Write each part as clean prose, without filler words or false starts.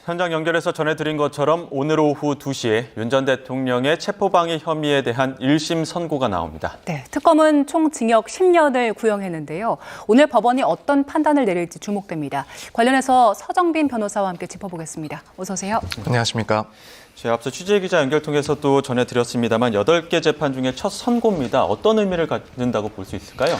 현장 연결해서 전해드린 것처럼 오늘 오후 2시에 윤 전 대통령의 체포방해 혐의에 대한 1심 선고가 나옵니다. 네, 특검은 총 징역 10년을 구형했는데요. 오늘 법원이 어떤 판단을 내릴지 주목됩니다. 관련해서 서정빈 변호사와 함께 짚어보겠습니다. 어서 오세요. 안녕하십니까. 앞서 취재기자 연결 통해서도 전해드렸습니다만 8개 재판 중에 첫 선고입니다. 어떤 의미를 갖는다고 볼 수 있을까요?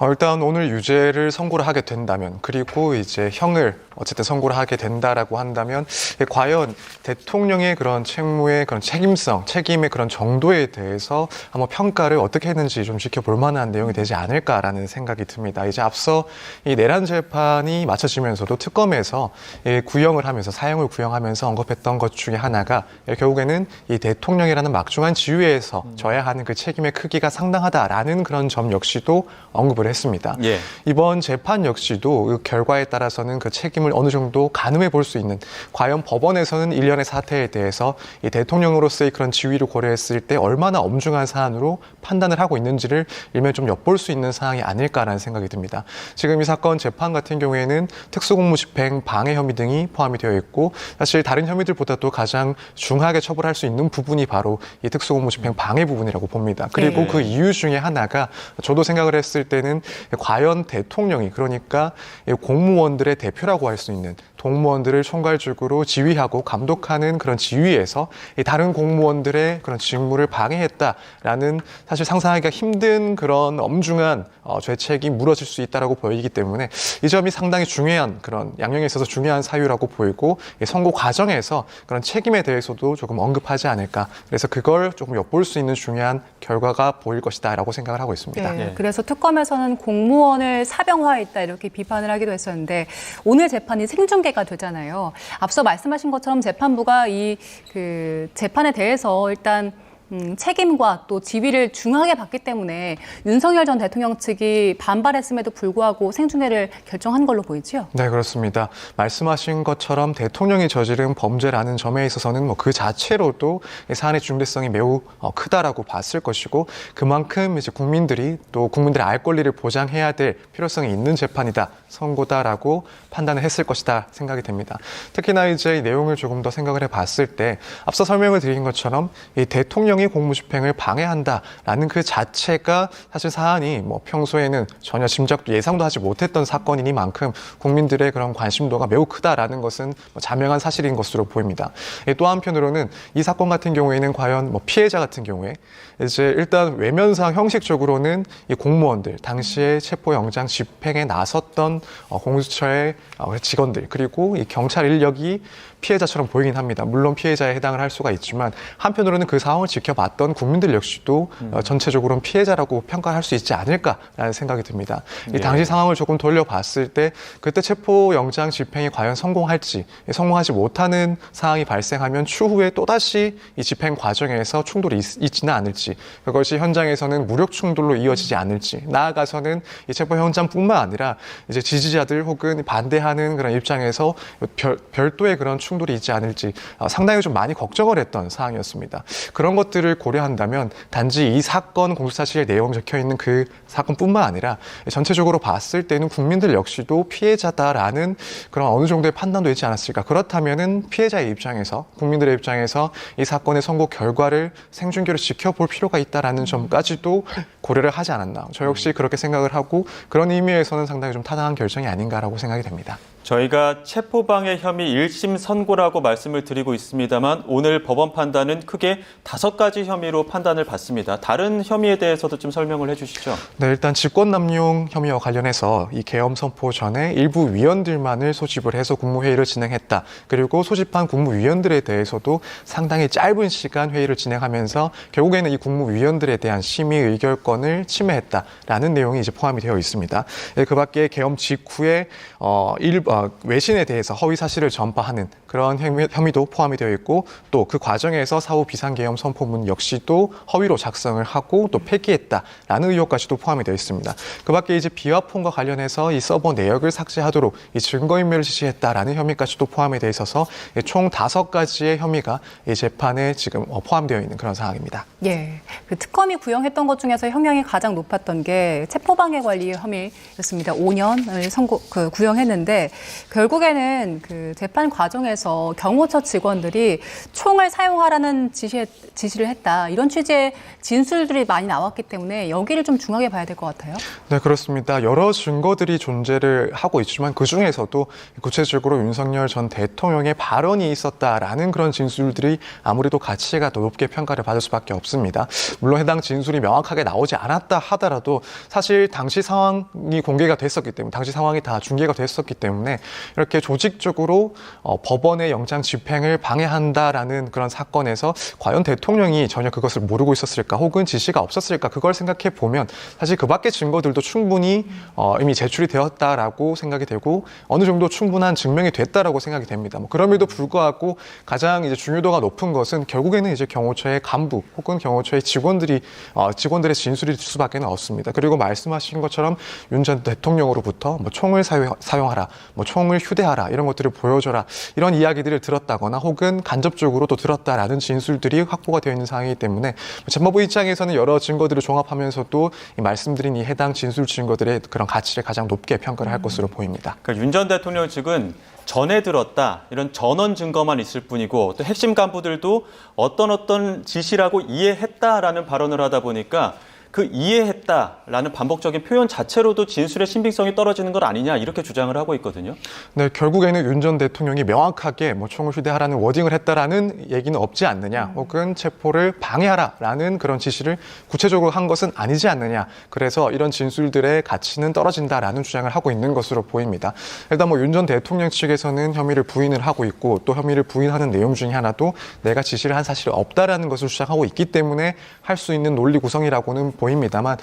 일단 오늘 유죄를 선고를 하게 된다면, 그리고 이제 형을 어쨌든 선고를 하게 된다라고 한다면 과연 대통령의 그런 책무의 그런 책임성, 책임의 그런 정도에 대해서 한번 평가를 어떻게 했는지 좀 지켜볼 만한 내용이 되지 않을까라는 생각이 듭니다. 이제 앞서 이 내란 재판이 마쳐지면서도 특검에서 구형을 하면서 사형을 구형하면서 언급했던 것 중에 하나가 결국에는 이 대통령이라는 막중한 지위에서 져야 하는 그 책임의 크기가 상당하다라는 그런 점 역시도 언급을 했습니다. 예. 이번 재판 역시도 그 결과에 따라서는 그 책임을 어느 정도 가늠해 볼 수 있는, 과연 법원에서는 일련의 사태에 대해서 이 대통령으로서의 그런 지위를 고려했을 때 얼마나 엄중한 사안으로 판단을 하고 있는지를 일면 좀 엿볼 수 있는 사항이 아닐까라는 생각이 듭니다. 지금 이 사건 재판 같은 경우에는 특수공무집행 방해 혐의 등이 포함이 되어 있고, 사실 다른 혐의들보다도 가장 중하게 처벌할 수 있는 부분이 바로 이 특수공무집행 방해 부분이라고 봅니다. 그리고 그 이유 중에 하나가 저도 생각을 했을 때는 과연 대통령이, 그러니까 공무원들의 대표라고 할 수 있는, 공무원들을 총괄적으로 지휘하고 감독하는 그런 지위에서 다른 공무원들의 그런 직무를 방해했다라는 사실 상상하기가 힘든 그런 엄중한 죄책이 물어질 수 있다라고 보이기 때문에 이 점이 상당히 중요한, 그런 양형에 있어서 중요한 사유라고 보이고, 선고 과정에서 그런 책임에 대해서도 조금 언급하지 않을까, 그래서 그걸 조금 엿볼 수 있는 중요한 결과가 보일 것이다라고 생각을 하고 있습니다. 네, 그래서 특검에서는 공무원을 사병화했다 이렇게 비판을 하기도 했었는데 오늘 재판이 생중계가 되잖아요. 앞서 말씀하신 것처럼 재판부가 그 재판에 대해서 일단 책임과 또 지위를 중하게 봤기 때문에 윤석열 전 대통령 측이 반발했음에도 불구하고 생중계를 결정한 걸로 보이죠? 네, 그렇습니다. 말씀하신 것처럼 대통령이 저지른 범죄라는 점에 있어서는 뭐 그 자체로도 사안의 중대성이 매우 크다라고 봤을 것이고, 그만큼 이제 국민들이, 또 국민들의 알 권리를 보장해야 될 필요성이 있는 재판이다, 선고다라고 판단을 했을 것이다 생각이 됩니다. 특히나 이제 이 내용을 조금 더 생각을 해봤을 때 앞서 설명을 드린 것처럼 이 대통령이 공무집행을 방해한다라는 그 자체가 사실 사안이 뭐 평소에는 전혀 짐작도 예상도 하지 못했던 사건이니만큼 국민들의 그런 관심도가 매우 크다라는 것은 자명한 사실인 것으로 보입니다. 또 한편으로는 이 사건 같은 경우에는 과연 뭐 피해자 같은 경우에 이제 일단 외면상 형식적으로는 이 공무원들, 당시에 체포영장 집행에 나섰던 공수처의 직원들, 그리고 이 경찰 인력이 피해자처럼 보이긴 합니다. 물론 피해자에 해당을 할 수가 있지만 한편으로는 그 상황을 지켜봤던 국민들 역시도 전체적으로는 피해자라고 평가할 수 있지 않을까라는 생각이 듭니다. 이 당시 상황을 조금 돌려봤을 때 그때 체포영장 집행이 과연 성공할지, 성공하지 못하는 상황이 발생하면 추후에 또다시 이 집행 과정에서 충돌이 있지는 않을지, 그것이 현장에서는 무력 충돌로 이어지지 않을지, 나아가서는 이 체포 현장뿐만 아니라 이제 지지자들 혹은 반대하는 그런 입장에서 별도의 그런 충돌이 있지 않을지 상당히 좀 많이 걱정을 했던 사항이었습니다. 그런 것들을 고려한다면 단지 이 사건 공수사실에 내용 적혀 있는 그 사건뿐만 아니라 전체적으로 봤을 때는 국민들 역시도 피해자다라는 그런 어느 정도의 판단도 있지 않았을까. 그렇다면은 피해자의 입장에서, 국민들의 입장에서 이 사건의 선고 결과를 생중계로 지켜볼 필요가 있다라는 점까지도 고려를 하지 않았나. 저 역시 그렇게 생각을 하고, 그런 의미에서는 상당히 좀 타당한 결정이 아닌가라고 생각이 됩니다. 저희가 체포방해 혐의 1심 선고라고 말씀을 드리고 있습니다만 오늘 법원 판단은 크게 5가지 혐의로 판단을 받습니다. 다른 혐의에 대해서도 좀 설명을 해주시죠. 네, 일단 직권남용 혐의와 관련해서 이 계엄 선포 전에 일부 위원들만을 소집을 해서 국무회의를 진행했다. 그리고 소집한 국무위원들에 대해서도 상당히 짧은 시간 회의를 진행하면서 결국에는 이 국무위원들에 대한 심의 의결권을 침해했다라는 내용이 이제 포함이 되어 있습니다. 그 밖에 계엄 직후에 외신에 대해서 허위 사실을 전파하는 그런 혐의도 포함이 되어 있고, 또 그 과정에서 사후 비상계엄 선포문 역시도 허위로 작성을 하고 또 폐기했다라는 의혹까지도 포함이 되어 있습니다. 그 밖에 이제 비화폰과 관련해서 이 서버 내역을 삭제하도록 이 증거인멸을 지시했다라는 혐의까지도 포함이 되어 있어서 총 5가지의 혐의가 이 재판에 지금 포함되어 있는 그런 상황입니다. 예, 그 특검이 구형했던 것 중에서 형량이 가장 높았던 게 체포방해 관리 혐의였습니다. 5년을 구형했는데 결국에는 그 재판 과정에서 경호처 직원들이 총을 사용하라는 지시를 했다. 이런 취지의 진술들이 많이 나왔기 때문에 여기를 좀 중하게 봐야 될 것 같아요. 네, 그렇습니다. 여러 증거들이 존재를 하고 있지만 그중에서도 구체적으로 윤석열 전 대통령의 발언이 있었다라는 그런 진술들이 아무래도 가치가 더 높게 평가를 받을 수밖에 없습니다. 물론 해당 진술이 명확하게 나오지 않았다 하더라도 사실 당시 상황이 공개가 됐었기 때문에 당시 상황이 다 중계가 됐었기 때문에 이렇게 조직적으로 법원의 영장 집행을 방해한다라는 그런 사건에서 과연 대통령이 전혀 그것을 모르고 있었을까 혹은 지시가 없었을까 그걸 생각해 보면 사실 그 밖의 증거들도 충분히 이미 제출이 되었다라고 생각이 되고 어느 정도 충분한 증명이 됐다라고 생각이 됩니다. 뭐 그럼에도 불구하고 가장 이제 중요도가 높은 것은 결국에는 이제 경호처의 간부 혹은 경호처의 직원들의 진술일 수밖에 없습니다. 그리고 말씀하신 것처럼 윤 전 대통령으로부터 뭐 총을 사용하라, 뭐 총을 휴대하라 이런 것들을 보여줘라 이런 이야기들을 들었다거나 혹은 간접적으로 또 들었다라는 진술들이 확보가 되어 있는 상황이기 때문에 재판부 입장에서는 여러 증거들을 종합하면서도 말씀드린 이 해당 진술 증거들의 그런 가치를 가장 높게 평가를 할 것으로 보입니다. 그러니까 윤 전 대통령 측은 전해 들었다 이런 전원 증거만 있을 뿐이고 또 핵심 간부들도 어떤 지시라고 이해했다라는 발언을 하다 보니까 그 이해했다라는 반복적인 표현 자체로도 진술의 신빙성이 떨어지는 것 아니냐 이렇게 주장을 하고 있거든요. 네, 결국에는 윤 전 대통령이 명확하게 뭐 총을 휴대하라는 워딩을 했다라는 얘기는 없지 않느냐, 혹은 체포를 방해하라라는 그런 지시를 구체적으로 한 것은 아니지 않느냐. 그래서 이런 진술들의 가치는 떨어진다라는 주장을 하고 있는 것으로 보입니다. 일단 뭐 윤 전 대통령 측에서는 혐의를 부인을 하고 있고 또 혐의를 부인하는 내용 중에 하나도 내가 지시를 한 사실이 없다라는 것을 주장하고 있기 때문에 할 수 있는 논리 구성이라고는 보입니다만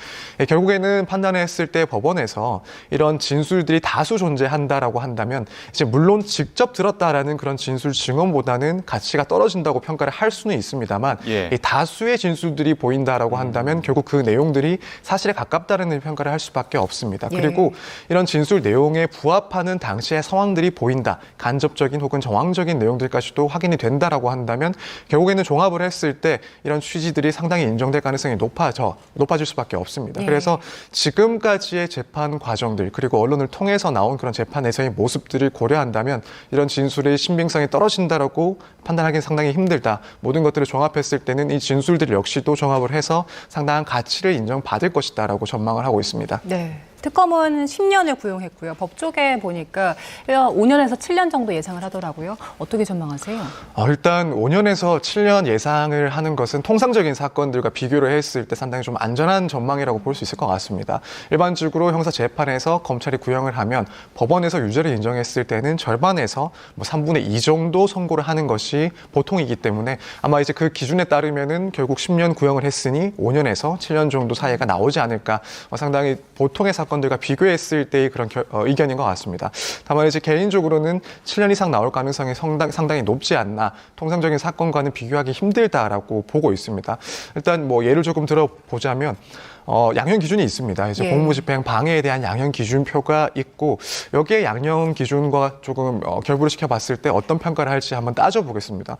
결국에는 판단을 했을 때 법원에서 이런 진술들이 다수 존재한다라고 한다면 이제 물론 직접 들었다라는 그런 진술 증언보다는 가치가 떨어진다고 평가를 할 수는 있습니다만 이 다수의 진술들이 보인다라고 한다면 결국 그 내용들이 사실에 가깝다는 평가를 할 수밖에 없습니다. 그리고 이런 진술 내용에 부합하는 당시의 상황들이 보인다. 간접적인 혹은 정황적인 내용들까지도 확인이 된다라고 한다면 결국에는 종합을 했을 때 이런 취지들이 상당히 인정될 가능성이 높아질 수밖에 없습니다. 그래서 지금까지의 재판 과정들 그리고 언론을 통해서 나온 그런 재판에서의 모습들을 고려한다면 이런 진술의 신빙성이 떨어진다라고 판단하기는 상당히 힘들다. 모든 것들을 종합했을 때는 이 진술들 역시도 종합을 해서 상당한 가치를 인정받을 것이다라고 전망을 하고 있습니다. 네. 특검은 10년을 구형했고요. 법조계 보니까 5년에서 7년 정도 예상을 하더라고요. 어떻게 전망하세요? 일단 5년에서 7년 예상을 하는 것은 통상적인 사건들과 비교를 했을 때 상당히 좀 안전한 전망이라고 볼 수 있을 것 같습니다. 일반적으로 형사 재판에서 검찰이 구형을 하면 법원에서 유죄를 인정했을 때는 절반에서 뭐 3분의 2 정도 선고를 하는 것이 보통이기 때문에 아마 이제 그 기준에 따르면은 결국 10년 구형을 했으니 5년에서 7년 정도 사이가 나오지 않을까. 상당히 보통의 사건들과 비교했을 때의 그런 의견인 것 같습니다. 다만 이제 개인적으로는 7년 이상 나올 가능성이 상당히 높지 않나, 통상적인 사건과는 비교하기 힘들다라고 보고 있습니다. 일단 뭐 예를 조금 들어보자면 양형 기준이 있습니다. 이제 공무집행 방해에 대한 양형 기준표가 있고 여기에 양형 기준과 조금 결부를 시켜봤을 때 어떤 평가를 할지 한번 따져보겠습니다.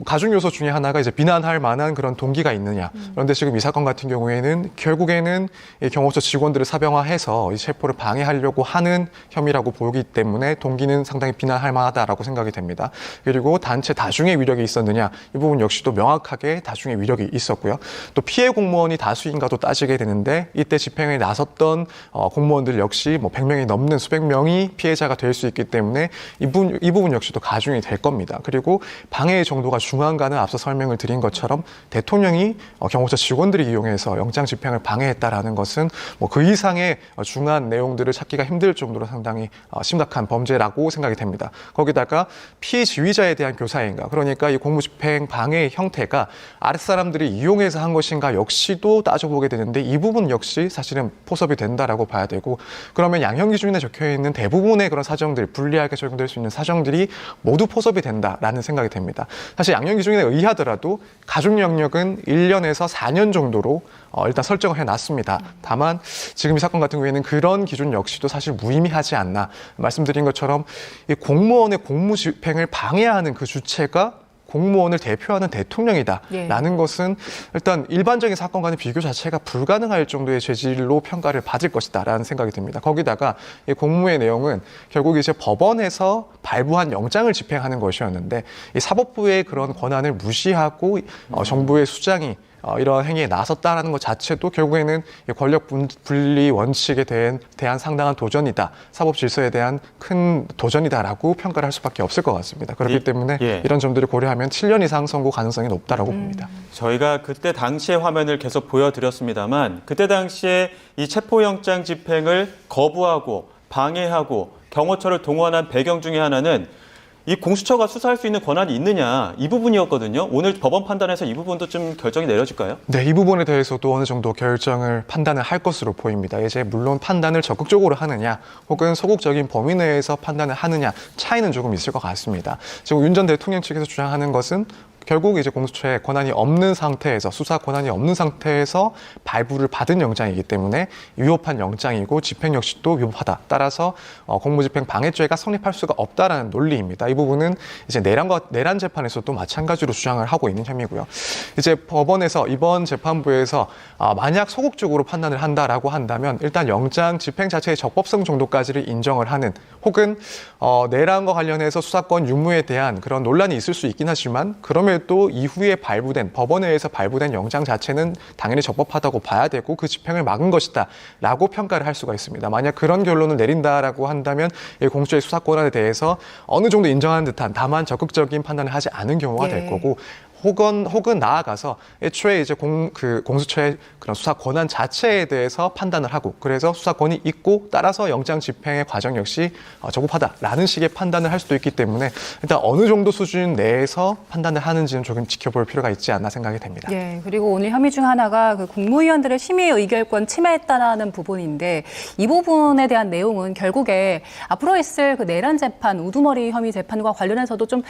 가중 요소 중에 하나가 이제 비난할 만한 그런 동기가 있느냐. 그런데 지금 이 사건 같은 경우에는 결국에는 이 경호처 직원들을 사병화해서 이 체포를 방해하려고 하는 혐의라고 보기 때문에 동기는 상당히 비난할 만하다라고 생각이 됩니다. 그리고 단체 다중의 위력이 있었느냐. 이 부분 역시도 명확하게 다중의 위력이 있었고요. 또 피해 공무원이 다수인가도 따지게 되는데 이때 집행에 나섰던 공무원들 역시 뭐 100명이 넘는 수백 명이 피해자가 될 수 있기 때문에 이 부분 역시도 가중이 될 겁니다. 그리고 방해의 정도가 중한가는 앞서 설명을 드린 것처럼 대통령이 경호처 직원들을 이용해서 영장 집행을 방해했다라는 것은 뭐 그 이상의 중한 내용들을 찾기가 힘들 정도로 상당히 심각한 범죄라고 생각이 됩니다. 거기다가 피지휘자에 대한 교사인가, 그러니까 이 공무집행 방해의 형태가 아랫사람들이 이용해서 한 것인가 역시도 따져보게 되는데 이 부분 역시 사실은 포섭이 된다라고 봐야 되고, 그러면 양형 기준에 적혀 있는 대부분의 그런 사정들, 불리하게 적용될 수 있는 사정들이 모두 포섭이 된다라는 생각이 됩니다. 사실 양형 기준에 의하더라도 가중 영역은 1년에서 4년 정도로 일단 설정을 해놨습니다. 다만 지금 이 사건 같은 경우에는 그런 기준 역시도 사실 무의미하지 않나. 말씀드린 것처럼 이 공무원의 공무 집행을 방해하는 그 주체가 공무원을 대표하는 대통령이다라는 예. 것은 일단 일반적인 사건과는 비교 자체가 불가능할 정도의 죄질로 평가를 받을 것이다라는 생각이 듭니다. 거기다가 이 공무의 내용은 결국 이제 법원에서 발부한 영장을 집행하는 것이었는데 이 사법부의 그런 권한을 무시하고 정부의 수장이 이런 행위에 나섰다라는 것 자체도 결국에는 권력 분리 원칙에 대한 상당한 도전이다. 사법 질서에 대한 큰 도전이다라고 평가를 할 수밖에 없을 것 같습니다. 그렇기 때문에 이런 점들을 고려하면 7년 이상 선고 가능성이 높다라고 봅니다. 저희가 그때 당시의 화면을 계속 보여드렸습니다만 그때 당시에 이 체포영장 집행을 거부하고 방해하고 경호처를 동원한 배경 중에 하나는 이 공수처가 수사할 수 있는 권한이 있느냐 이 부분이었거든요. 오늘 법원 판단에서 이 부분도 좀 결정이 내려질까요? 네, 이 부분에 대해서도 어느 정도 판단을 할 것으로 보입니다. 이제 물론 판단을 적극적으로 하느냐 혹은 소극적인 범위 내에서 판단을 하느냐 차이는 조금 있을 것 같습니다. 지금 윤 전 대통령 측에서 주장하는 것은 결국 이제 공수처에 권한이 없는 상태에서 수사 권한이 없는 상태에서 발부를 받은 영장이기 때문에 위법한 영장이고 집행 역시 또 위법하다. 따라서 공무집행 방해죄가 성립할 수가 없다라는 논리입니다. 이 부분은 이제 내란 재판에서도 마찬가지로 주장을 하고 있는 혐의고요. 이제 법원에서 이번 재판부에서 만약 소극적으로 판단을 한다라고 한다면 일단 영장 집행 자체의 적법성 정도까지를 인정을 하는 혹은 내란과 관련해서 수사권 유무에 대한 그런 논란이 있을 수 있긴 하지만 그럼에도 또 이후에 법원에 의해서 발부된 영장 자체는 당연히 적법하다고 봐야 되고 그 집행을 막은 것이다 라고 평가를 할 수가 있습니다. 만약 그런 결론을 내린다라고 한다면 이 공수처의 수사권에 대해서 어느 정도 인정하는 듯한 다만 적극적인 판단을 하지 않은 경우가 될 거고 혹은 나아가서 애초에 이제 공수처의 그런 수사 권한 자체에 대해서 판단을 하고 그래서 수사권이 있고 따라서 영장 집행의 과정 역시 적법하다라는 식의 판단을 할 수도 있기 때문에 일단 어느 정도 수준 내에서 판단을 하는지는 조금 지켜볼 필요가 있지 않나 생각이 됩니다. 예, 그리고 오늘 혐의 중 하나가 그 국무위원들의 심의 의결권 침해했다라는 부분인데 이 부분에 대한 내용은 결국에 앞으로 있을 그 내란 재판, 우두머리 혐의 재판과 관련해서도 좀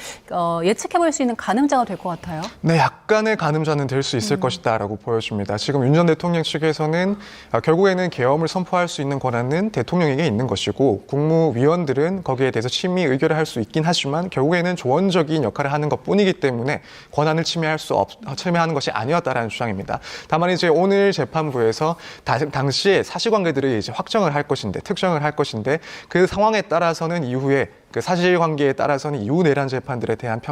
예측해볼 수 있는 가늠자가 될 것 같아요. 네, 약간의 가늠자는 될 수 있을 것이다라고 보여집니다. 지금 윤 전 대통령 측에서는 결국에는 계엄을 선포할 수 있는 권한은 대통령에게 있는 것이고 국무위원들은 거기에 대해서 심의 의결을 할 수 있긴 하지만 결국에는 조언적인 역할을 하는 것뿐이기 때문에 권한을 침해하는 것이 아니었다라는 주장입니다. 다만 이제 오늘 재판부에서 당시의 사실관계들을 이제 확정을 할 것인데 특정을 할 것인데 그 상황에 따라서는 이후에 그 사실관계에 따라서는 이후 내란 재판들에 대한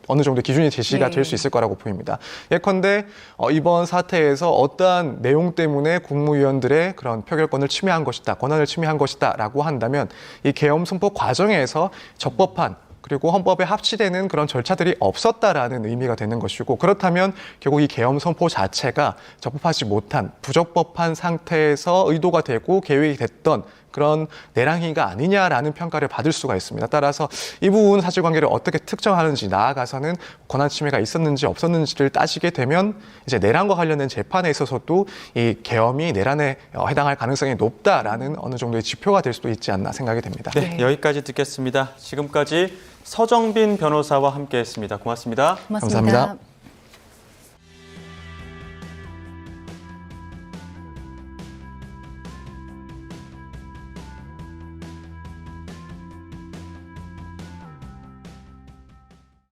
어느 정도 기준이 제시가 될 수 있을 거라고 보입니다. 예컨대 이번 사태에서 어떠한 내용 때문에 국무위원들의 그런 표결권을 침해한 것이다, 권한을 침해한 것이다라고 한다면 이 계엄 선포 과정에서 적법한 그리고 헌법에 합치되는 그런 절차들이 없었다라는 의미가 되는 것이고 그렇다면 결국 이 계엄 선포 자체가 적법하지 못한 부적법한 상태에서 의도가 되고 계획이 됐던 그런 내란 행위가 아니냐라는 평가를 받을 수가 있습니다. 따라서 이 부분 사실관계를 어떻게 특정하는지 나아가서는 권한 침해가 있었는지 없었는지를 따지게 되면 이제 내란과 관련된 재판에 있어서도 이 계엄이 내란에 해당할 가능성이 높다라는 어느 정도의 지표가 될 수도 있지 않나 생각이 됩니다. 네, 여기까지 듣겠습니다. 지금까지 서정빈 변호사와 함께했습니다. 고맙습니다. 고맙습니다. 감사합니다.